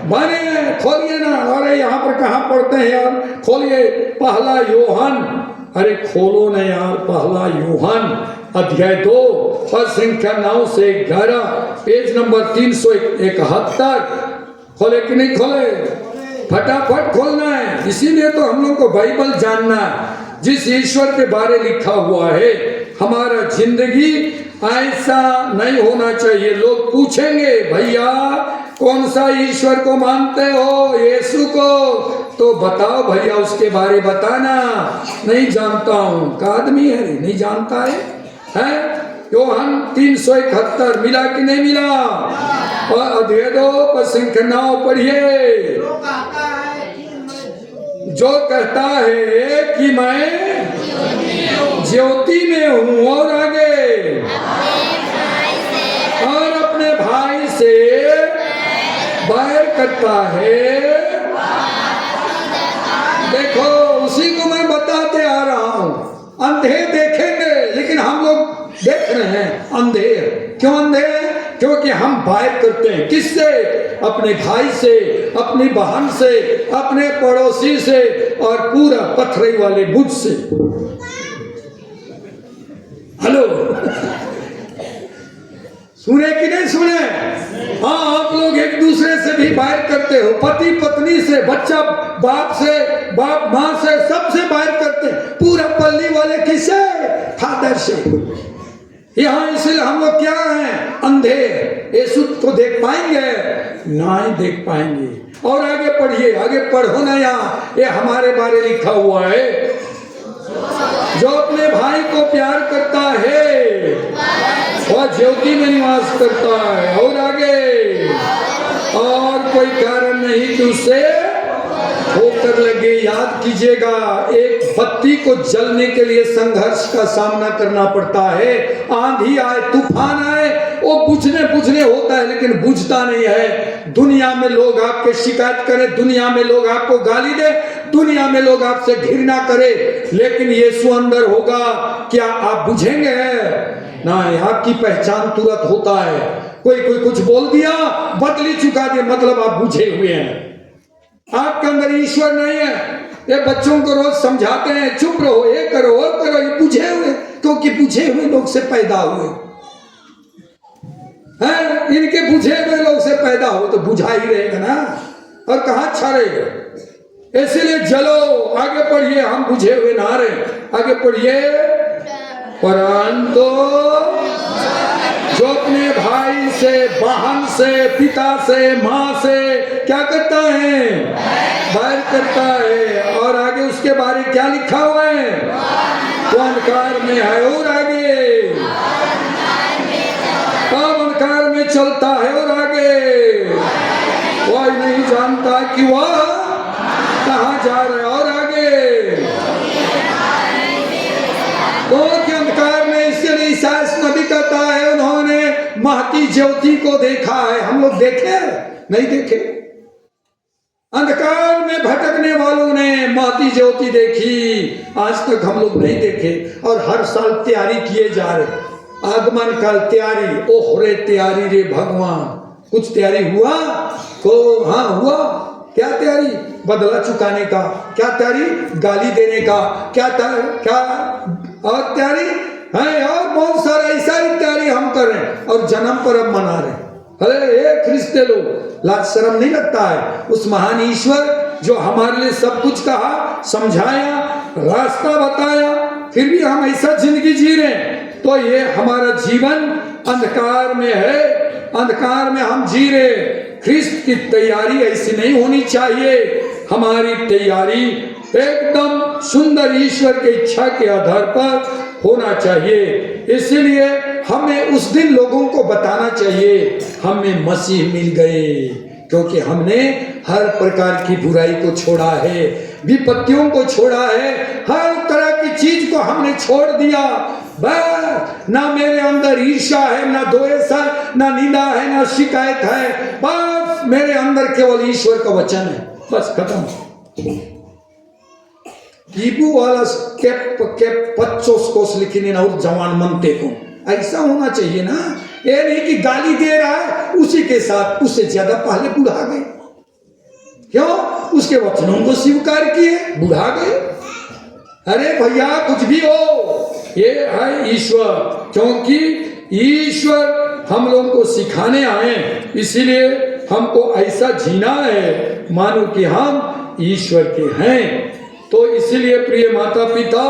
A: बने। खोलिए ना। अरे यहाँ पर कहाँ पढ़ते हैं यार? खोलिए पहला यूहन। अरे खोलो ना यार, पहला यूहन अध्याय 2 पद संख्या 9 से 11, पेज नंबर 371। खोले कि नहीं खोले? फटाफट खोलना है। इसीलिए तो हम लोग को बाइबल जानना है, जिस ईश्वर के बारे लिखा हुआ है। हमारा जिंदगी ऐसा नहीं होना चाहिए। लोग पूछेंगे भैया कौन सा ईश्वर को मानते हो? यीशु को। तो बताओ भैया, उसके बारे बताना। नहीं जानता हूं। का आदमी है नहीं जानता है? यूहन 371 मिला कि नहीं मिला? और अध्याय 2 पद संख्या 9 पढ़िए। जो कहता है कि मैं ज्योति में हूँ, और आगे, और अपने भाई से बैर करता है। देखो, उसी को मैं बताते आ रहा हूँ। अंधे देखेंगे, लेकिन हम लोग देख रहे हैं अंधे। क्यों अंधे? क्योंकि हम बैर करते हैं। किससे? अपने भाई से, अपनी बहन से, अपने पड़ोसी से, और पूरा पथरई वाले बुझ से। हेलो, सुने कि नहीं सुने? हाँ, आप लोग एक दूसरे से भी बैर करते हो। पति पत्नी से, बच्चा बाप से, बाप माँ से, सबसे बैर करते हैं। पूरा पल्ली वाले किससे? फादर से। यहाँ इसलिए हम लोग क्या हैं? अंधे। यीशु को देख पाएंगे? नहीं देख पाएंगे। और आगे पढ़िए, आगे पढ़ो ना। यहाँ ये हमारे बारे लिखा हुआ है। जो अपने भाई को प्यार करता है वह ज्योति में निवास करता है। और आगे, और कोई कारण नहीं कि उससे ठोकर लगे। याद कीजिएगा, एक बत्ती को जलने के लिए संघर्ष का सामना करना पड़ता है। आंधी आए, तूफान आए, वो बुझने होता है, लेकिन बुझता नहीं है। दुनिया में लोग आपके शिकायत करें, दुनिया में लोग आपको गाली दे, दुनिया में लोग आपसे घृणा करे, लेकिन यीशु अंदर होगा, क्या आप बुझेंगे? नहीं, आपकी पहचान तुरंत होता है। कोई कुछ बोल दिया, बदली चुका दे, मतलब आप बुझे हुए हैं। आपके अंदर ईश्वर नहीं है। ये बच्चों को रोज समझाते हैं, चुप रहो, ये करो, वो करो। ये बुझे हुए, क्योंकि बुझे हुए लोग से पैदा हुए हैं। इनके बुझे हुए लोग से पैदा हो तो बुझा ही रहेगा ना, और कहाँ अच्छा रहेगा। इसलिए चलो आगे पढ़िए। हम बुझे हुए ना रहे। आगे पढ़िए। परंतु जो अपने भाई से, बहन से, पिता से, माँ से क्या करता है? बैर करता है। और आगे उसके बारे क्या लिखा हुआ है? वो अंधकार में है। और आगे, अब अंधकार में चलता है। और आगे, वह नहीं जानता कि वह कहाँ जा रहा है। और आगे, तो अंधकार में, इसलिए ईसाई नबी कहता है उन्होंने महती ज्योति को देखा है। हम लोग देखे? नहीं देखे। अंधकार में भटकने वालों ने महती ज्योति देखी, आज तक हम लोग नहीं देखे। और हर साल तैयारी किए जा रहे, आगमन काल तैयारी। ओह रे तैयारी रे भगवान, कुछ तैयारी हुआ को? हाँ हुआ। क्या तैयारी? बदला चुकाने का। क्या तैयारी? गाली देने का। क्या क्या और तैयारी है? और बहुत सारा ऐसा ही तैयारी हम कर रहे हैं और जन्म पर्व मना रहे हैं। अरे ये ख्रिस्ते लोग, लाज शर्म नहीं लगता है? उस महान ईश्वर जो हमारे लिए सब कुछ कहा, समझाया, रास्ता बताया, फिर भी हम ऐसा जिंदगी जी रहे हैं। तो ये हमारा जीवन अंधकार में है, अंधकार में हम जी रहे। ख्रिस्त की तैयारी ऐसी नहीं होनी चाहिए। हमारी तैयारी एकदम सुंदर ईश्वर की इच्छा के आधार पर होना चाहिए। इसीलिए हमें उस दिन लोगों को बताना चाहिए हमें मसीह मिल गए, क्योंकि हमने हर प्रकार की बुराई को छोड़ा है, विपत्तियों को छोड़ा है, हर तरह की चीज को हमने छोड़ दिया। बस ना मेरे अंदर ईर्ष्या है, ना द्वेष है, ना निंदा है, ना शिकायत है। बस मेरे अंदर केवल ईश्वर का वचन है, बस खत्म। कीबू वाला के 25 कोस लिखने ना और जवान मनते को, ऐसा होना चाहिए ना। ये नहीं कि गाली दे रहा है उसी के साथ उससे ज्यादा पहले बुढ़ा गए। क्यों? उसके वचनों को स्वीकार किए, बुढ़ा गए। अरे भैया कुछ भी हो, ये है ईश्वर, क्योंकि ईश्वर हम लोगों को सिखाने आए, इसीलिए हमको ऐसा जीना है मानो कि हम ईश्वर के हैं। तो इसीलिए प्रिय माता पिता,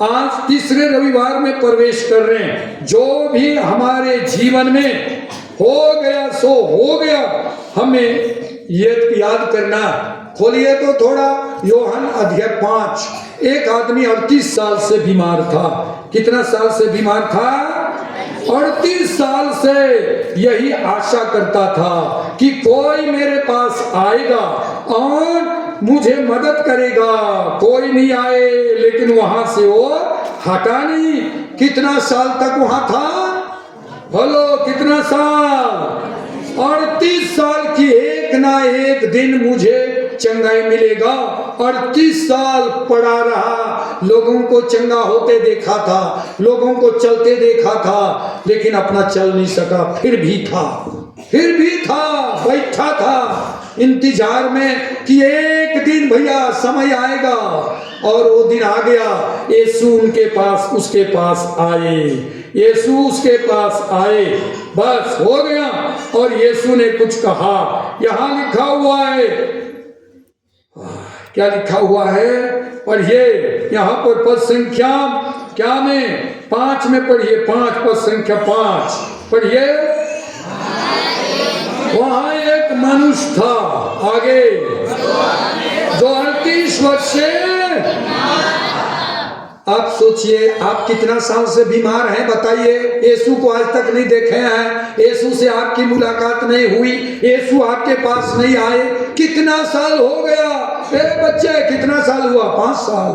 A: आज तीसरे रविवार में प्रवेश कर रहे हैं। जो भी हमारे जीवन में हो गया सो हो गया, हमें ये याद करना। खोलिए तो थोड़ा यूहन्ना अध्याय 5। एक आदमी 38 साल से बीमार था। कितना साल से बीमार था? 38 साल से यही आशा करता था कि कोई मेरे पास आएगा और मुझे मदद करेगा। कोई नहीं आए, लेकिन वहां से वो हटा नहीं। कितना साल तक वहां था? बोलो कितना साल? 38 साल की एक ना एक दिन मुझे चंगाई मिलेगा। 38 साल पड़ा रहा, लोगों को चंगा होते देखा था, लोगों को चलते देखा था, लेकिन अपना चल नहीं सका। फिर भी था, बैठा था इंतजार में कि एक दिन भैया समय आएगा। और वो दिन आ गया। यीशु उनके पास, उसके पास आए, यीशु उसके पास आए, बस हो गया। और यीशु ने कुछ कहा। यहाँ लिखा हुआ है, क्या लिखा हुआ है? पढ़िए यहाँ पर पद संख्या क्या में 5 में पढ़िए, 5 पद संख्या 5 पढ़िए। वहां एक मनुष्य था आगे जो 38 वर्ष से, आप सोचिए आप कितना साल से बीमार हैं बताइए। यीशु को आज तक नहीं देखे हैं, यीशु से आपकी मुलाकात नहीं हुई, यीशु आपके पास नहीं आए। कितना साल हो गया? ए बच्चे कितना साल हुआ? 5 साल,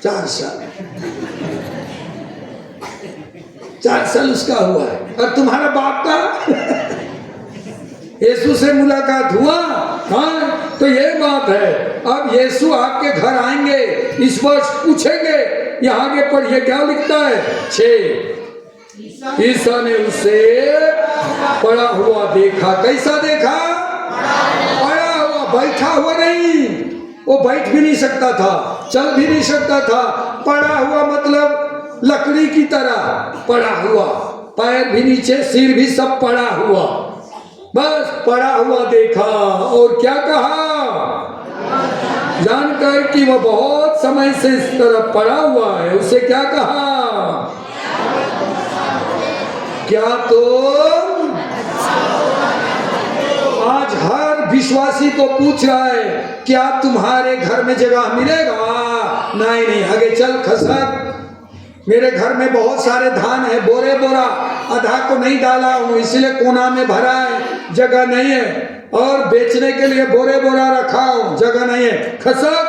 A: 4 साल, 4 साल उसका हुआ है। और तुम्हारा बाप का यीशु से मुलाकात हुआ? हाँ, तो ये बात है। अब यीशु आपके घर आएंगे, इस वर्ष पूछेंगे। यहाँ आगे पढ़िए क्या लिखता है 6। ईसा ने उसे पड़ा हुआ देखा। कैसा देखा? पड़ा हुआ, बैठा हुआ नहीं। वो बैठ भी नहीं सकता था, चल भी नहीं सकता था। पड़ा हुआ मतलब लकड़ी की तरह पड़ा हुआ, पैर भी नीचे, सिर भी सब पड़ा हुआ, बस पड़ा हुआ देखा। और क्या कहा? जानकर कि वह बहुत समय से इस तरह पड़ा हुआ है, उसे क्या कहा? क्या तुम? आज हर विश्वासी को पूछ रहा है, क्या तुम्हारे घर में जगह मिलेगा? नहीं, आगे चल खसक। मेरे घर में बहुत सारे धान है, बोरे बोरा, आधा को नहीं डाला हूँ, इसलिए कोना में भरा है, जगह नहीं है। और बेचने के लिए बोरे बोरा रखा हूँ, जगह नहीं है, खसक।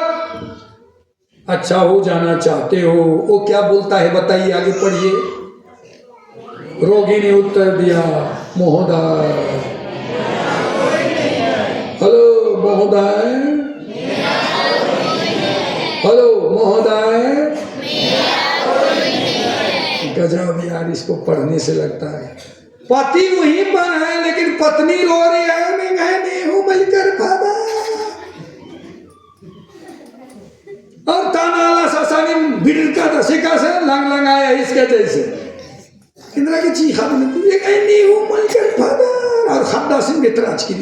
A: अच्छा हो जाना चाहते हो? वो क्या बोलता है बताइए, आगे पढ़िए। रोगी ने उत्तर दिया, महोदय, हेलो महोदय, हेलो महोदय। गजब यार, इसको पढ़ने से लगता है पति वहीं पर है लेकिन पत्नी रो रही है, मैं नहीं हूं मिलकर फादा। और तानाला ससानी बिड़का दशिका से लंग लंग आया इसके जैसे इंदिरा की चीखा बनती है, नहीं हूं मिलकर फादा। और खद्दा सिंह की तराज की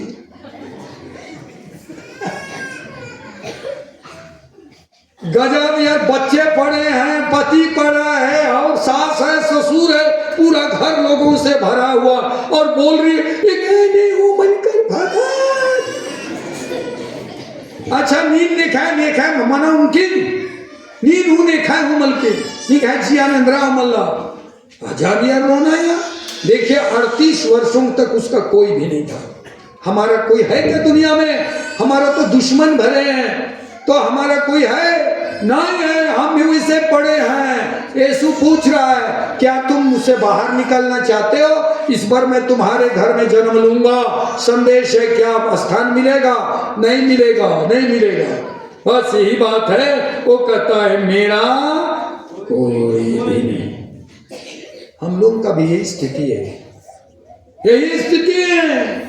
A: गजब यार, बच्चे पड़े हैं, पति पड़ा है और सास है, ससुर है, पूरा घर लोगों से भरा हुआ और बोल रही है हूं बनकर भागा। अच्छा नींद ने खाए मना उनकी नींद हूं ने खाए हूं मलके नहीं खाए जिया नंदरा मल्ला आजाद यार रोना यार। देखिए 38 वर्षों तक उसका कोई भी नहीं था। हमारा कोई है क्या दुनिया में? हमारा तो दुश्मन भरे हैं, तो हमारा कोई है नहीं है, हम भी इसे पड़े हैं। यीशु पूछ रहा है क्या तुम मुझसे बाहर निकलना चाहते हो? इस बार मैं तुम्हारे घर में जन्म लूंगा। संदेश है क्या स्थान मिलेगा? नहीं मिलेगा, नहीं मिलेगा। बस यही बात है। वो कहता है मेरा कोई भी नहीं। हम लोग का भी यही स्थिति है, यही स्थिति है।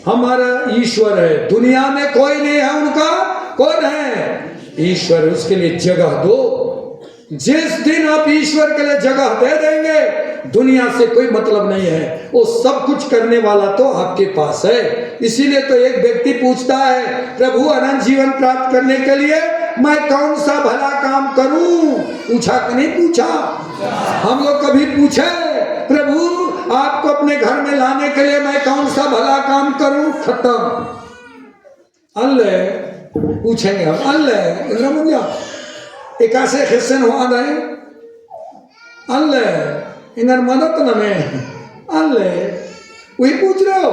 A: हमारा ईश्वर है, दुनिया में कोई नहीं है। उनका कौन है? ईश्वर। उसके लिए जगह दो। जिस दिन आप ईश्वर के लिए जगह दे देंगे, दुनिया से कोई मतलब नहीं है। वो सब कुछ करने वाला तो आपके पास है। इसीलिए तो एक व्यक्ति पूछता है प्रभु अनंत जीवन प्राप्त करने के लिए मैं कौन सा भला काम करूं? पूछा कि नहीं पूछा? हम लोग कभी पूछे प्रभु आपको अपने घर में लाने के लिए मैं कौन सा भला काम करूं? खत्म। अल्लाह पूछेंगे हम, अल्लाह एकासे खिस्सन हो आए अल्लाह इनर मदद न में अल्लाह वही पूछ रहे हो।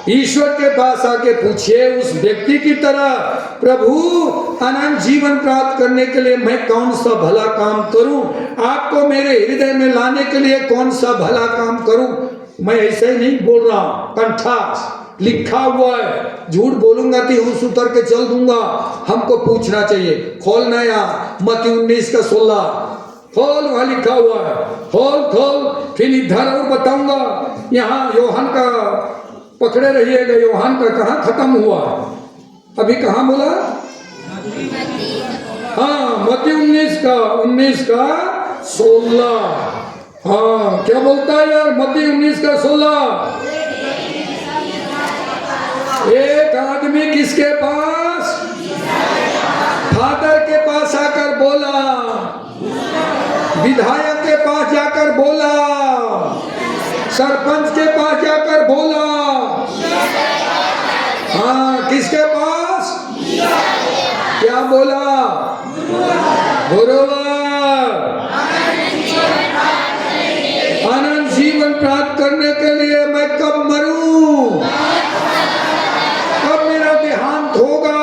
A: ईश्वर के पास आके पूछिए उस व्यक्ति की तरह प्रभु अनंत जीवन प्राप्त करने के लिए मैं कौन सा भला काम करूं? आपको मेरे हृदय में लाने के लिए कौन सा भला काम करूं? मैं ऐसे ही नहीं बोल रहा, कंठास लिखा हुआ है। झूठ बोलूंगा तो हूं उतर के चल दूंगा। हमको पूछना चाहिए। खोलना यार मत्ती 19:16 खोल, वहां लिखा हुआ है। खोल फिर इधर और बताऊंगा। यहाँ योहान का पकड़े रहिएगा। योहान का कहाँ खत्म हुआ? अभी कहाँ बोला? हाँ मत्ती 19:16। हाँ क्या बोलता है यार मत्ती 19:16? एक आदमी किसके पास? फादर के पास आकर बोला, विधायक के पास जाकर बोला, सरपंच के पास जाकर बोला। हाँ किसके पास? क्या बोला? बरोबर। अनंत जीवन प्राप्त करने के लिए मैं कब मरूं? कब मेरा देहांत होगा?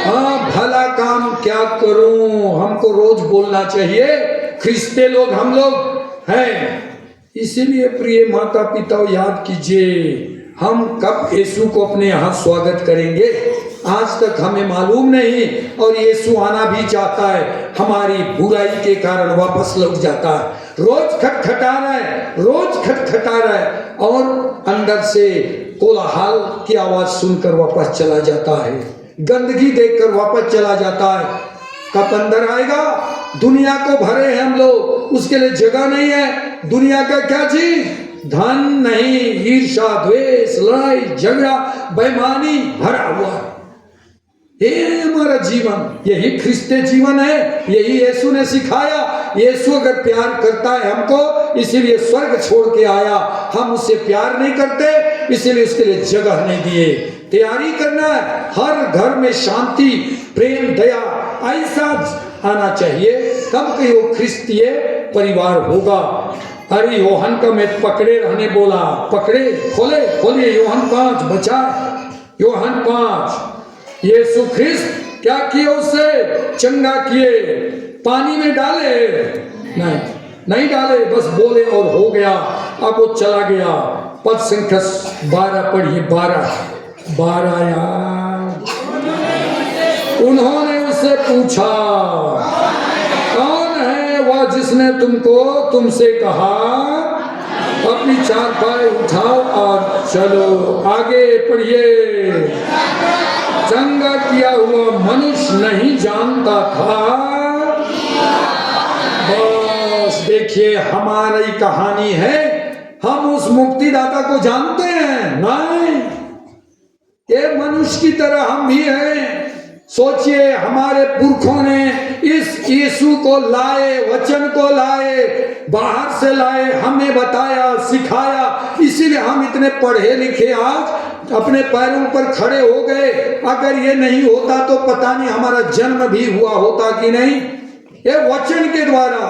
A: हाँ भला काम क्या करूं? हमको रोज बोलना चाहिए। ख्रिस्ते लोग हम लोग हैं। इसीलिए प्रिय माता पिता याद कीजिए हम कब यीशु को अपने यहाँ स्वागत करेंगे। आज तक हमें मालूम नहीं और यीशु आना भी चाहता है। हमारी बुराई के कारण वापस लौट जाता है। रोज खटखटा रहा है, रोज खटखटा रहा है और अंदर से कोलाहल की आवाज सुनकर वापस चला जाता है। गंदगी देखकर वापस चला जाता है। कब अंदर आएगा? दुनिया को भरे हैं हम लोग, उसके लिए जगह नहीं है। दुनिया का क्या चीज? धन नहीं, ईर्ष्या द्वेष लड़ाई झगड़ा बेईमानी भरा हुआ है। ये हमारा जीवन, यही ख्रिस्ते जीवन है। यही यीशु ने सिखाया। यीशु अगर प्यार करता है हमको, इसीलिए स्वर्ग छोड़ के आया। हम उससे प्यार नहीं करते, इसीलिए उसके लिए जगह नहीं दिए। तैयारी करना है। हर घर में शांति प्रेम दया ऐसा आना चाहिए, तब कि वो ख्रिस्तीय परिवार होगा। अरे योहन का मैं पकड़े रहने बोला, पकड़े खोलिए योहन 5 बचा। योहन 5 यीशु ख्रिस्त क्या किए? उससे चंगा किए। पानी में डाले? नहीं डाले, बस बोले और हो गया। अब वो चला गया। पद संख्या 12 पढ़िए। 12 बार आया। उन्होंने उससे पूछा, कौन है वह जिसने तुमसे कहा अपनी चारपाई उठाओ और चलो। आगे पढ़िए। चंगा किया हुआ मनुष्य नहीं जानता था। बस देखिए, हमारी कहानी है, हम उस मुक्तिदाता को जानते हैं नहीं, ये मनुष्य की तरह हम भी हैं। सोचिए, हमारे पुरखों ने इस यीशु को लाए, वचन को लाए, बाहर से लाए, हमें बताया, सिखाया, इसीलिए हम इतने पढ़े लिखे आज अपने पैरों पर खड़े हो गए। अगर ये नहीं होता तो पता नहीं हमारा जन्म भी हुआ होता कि नहीं। ये वचन के द्वारा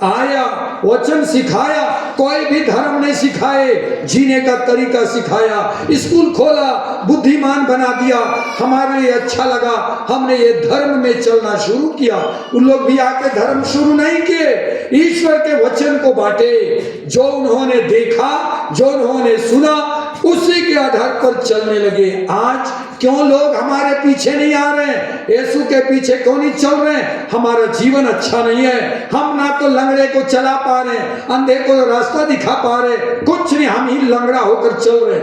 A: आया, वचन सिखाया। कोई भी धर्म नहीं सिखाए, जीने का तरीका सिखाया, स्कूल खोला, बुद्धिमान बना दिया। हमारे लिए अच्छा लगा, हमने ये धर्म में चलना शुरू किया। उन लोग भी आके धर्म शुरू नहीं किए, ईश्वर के वचन को बांटे। जो उन्होंने देखा, जो उन्होंने सुना, उसी के आधार पर चलने लगे। आज क्यों लोग हमारे पीछे नहीं आ रहे हैं, यीशु के पीछे क्यों नहीं चल रहे हैं? हमारा जीवन अच्छा नहीं है। हम ना तो लंगड़े को चला पा रहे, अंधे को रास्ता दिखा पा रहे, कुछ नहीं, हम ही लंगड़ा होकर चल रहे।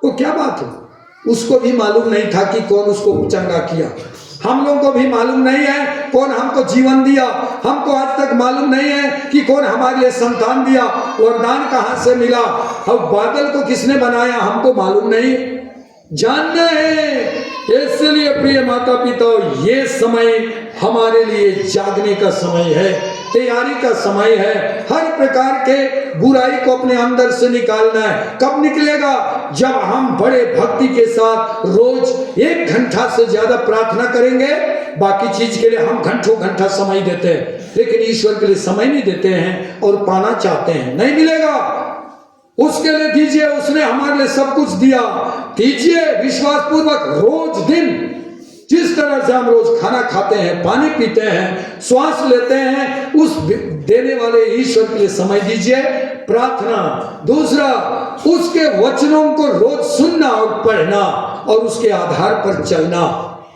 A: वो क्या बात है? उसको भी मालूम नहीं था कि कौन उसको चंगा किया। हम लोगों को भी मालूम नहीं है कौन हमको जीवन दिया। हमको आज तक मालूम नहीं है कि कौन हमारे लिए संतान दिया, वरदान कहाँ से मिला, अब बादल को किसने बनाया, हमको मालूम नहीं। जानना है। इसलिए प्रिय माता पिता, ये समय हमारे लिए जागने का समय है, तैयारी का समय है। हर प्रकार के बुराई को अपने अंदर से निकालना है। कब निकलेगा? जब हम बड़े भक्ति के साथ रोज 1 घंटा से ज्यादा प्रार्थना करेंगे। बाकी चीज के लिए हम घंटों घंटा समय देते हैं, लेकिन ईश्वर के लिए समय नहीं देते हैं और पाना चाहते हैं, नहीं मिलेगा। उसके लिए दीजिए, उसने हमारे लिए सब कुछ दिया। दीजिए विश्वास पूर्वक, रोज दिन जिस तरह से हम रोज खाना खाते हैं, पानी पीते हैं, श्वास लेते हैं, उस देने वाले ईश्वर के लिए समय दीजिए, प्रार्थना। दूसरा, उसके वचनों को रोज सुनना और पढ़ना और उसके आधार पर चलना।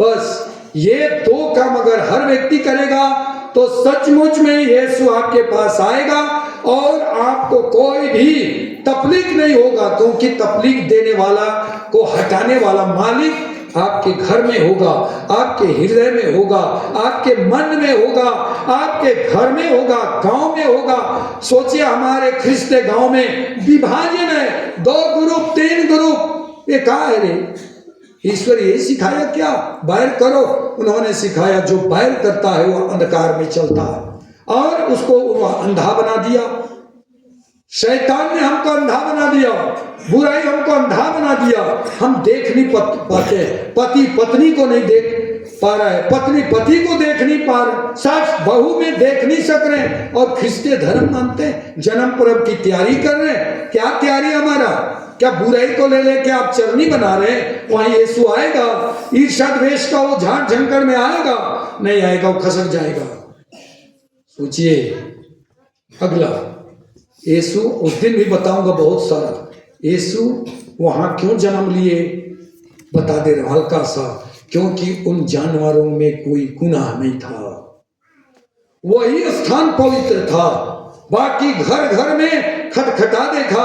A: बस ये 2 काम अगर हर व्यक्ति करेगा तो सचमुच में यीशु आपके पास आएगा और आपको कोई भी तकलीफ नहीं होगा, क्योंकि तकलीफ देने वाला को हटाने वाला मालिक आपके घर में होगा, आपके हृदय में होगा, आपके मन में होगा, आपके घर में होगा, गांव में होगा। सोचिए, हमारे ख्रिस्ते गांव में विभाजन है, 2 ग्रुप 3 ग्रुप। ये कहा है रे? ईश्वर ये सिखाया क्या? बैर करो। उन्होंने सिखाया जो बैर करता है वह अंधकार में चलता है, और उसको अंधा बना दिया। शैतान ने हमको अंधा बना दिया, बुराई हमको अंधा बना दिया। हम देख नहीं पाते, पति पत्नी को नहीं देख पा रहा है, पत्नी पति को देख नहीं पा रहे, सास बहू में देख नहीं सक रहे, और ख्रिस्तीय धर्म मानते हैं, जन्म पर्व की तैयारी कर रहे हैं। क्या तैयारी हमारा? क्या बुराई को ले लेके आप चरनी बना रहे हैं? वहां यीशु आएगा, ईर्ष्या द्वेष का वो झाड़ झंकड़ में आएगा? नहीं आएगा, वो खसक जाएगा। सोचिए। अगला, यीशु, उस दिन भी बताऊंगा बहुत सारा। यीशु वहां क्यों जन्म लिए बता दे रहा हल्का सा, क्योंकि उन जानवरों में कोई गुनाह नहीं था, वही स्थान पवित्र था। बाकी घर घर में खटखटा देखा,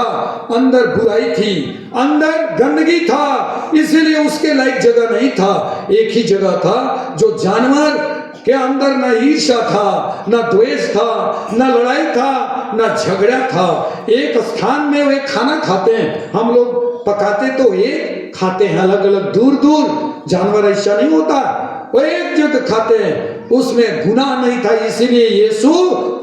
A: अंदर बुराई थी, अंदर गंदगी था, इसलिए उसके लायक जगह नहीं था। एक ही जगह था जो जानवर के अंदर न ईर्ष्या था, न द्वेष था, न लड़ाई था, न झगड़ा था। एक स्थान में वे खाना खाते हैं। हम लोग पकाते तो एक खाते हैं, अलग अलग दूर दूर। जानवर ऐसा नहीं होता, वो एक जगह खाते हैं। उसमें गुनाह नहीं था, इसीलिए यीशु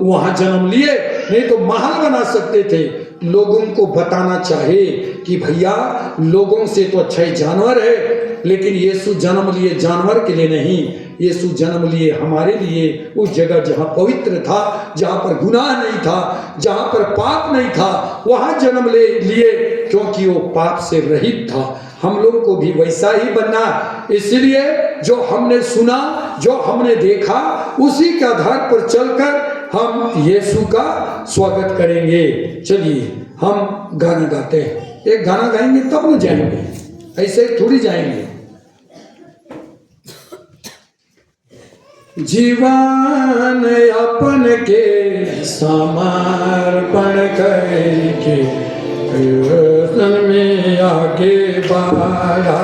A: वहां जन्म लिए। नहीं तो महल बना सकते थे। लोगों को बताना चाहे कि भैया, लोगों से तो अच्छा ही जानवर है, लेकिन यीशु जन्म लिए जानवर के लिए नहीं, यीशु जन्म लिए हमारे लिए। उस जगह जहां पवित्र था, जहां पर गुनाह नहीं था, जहां पर पाप नहीं था, वहां जन्म ले लिए, क्योंकि वो पाप से रहित था। हम लोगों को भी वैसा ही बनना। इसलिए जो हमने सुना, जो हमने देखा, उसी के आधार पर चलकर हम यीशु का स्वागत करेंगे। चलिए हम गाना गाते हैं, एक गाना गाएंगे तब न जाएंगे। ऐसे थोड़ी जाएंगे। जीवन अपन के समर्पण करके कृष्ण में आगे बढ़ा।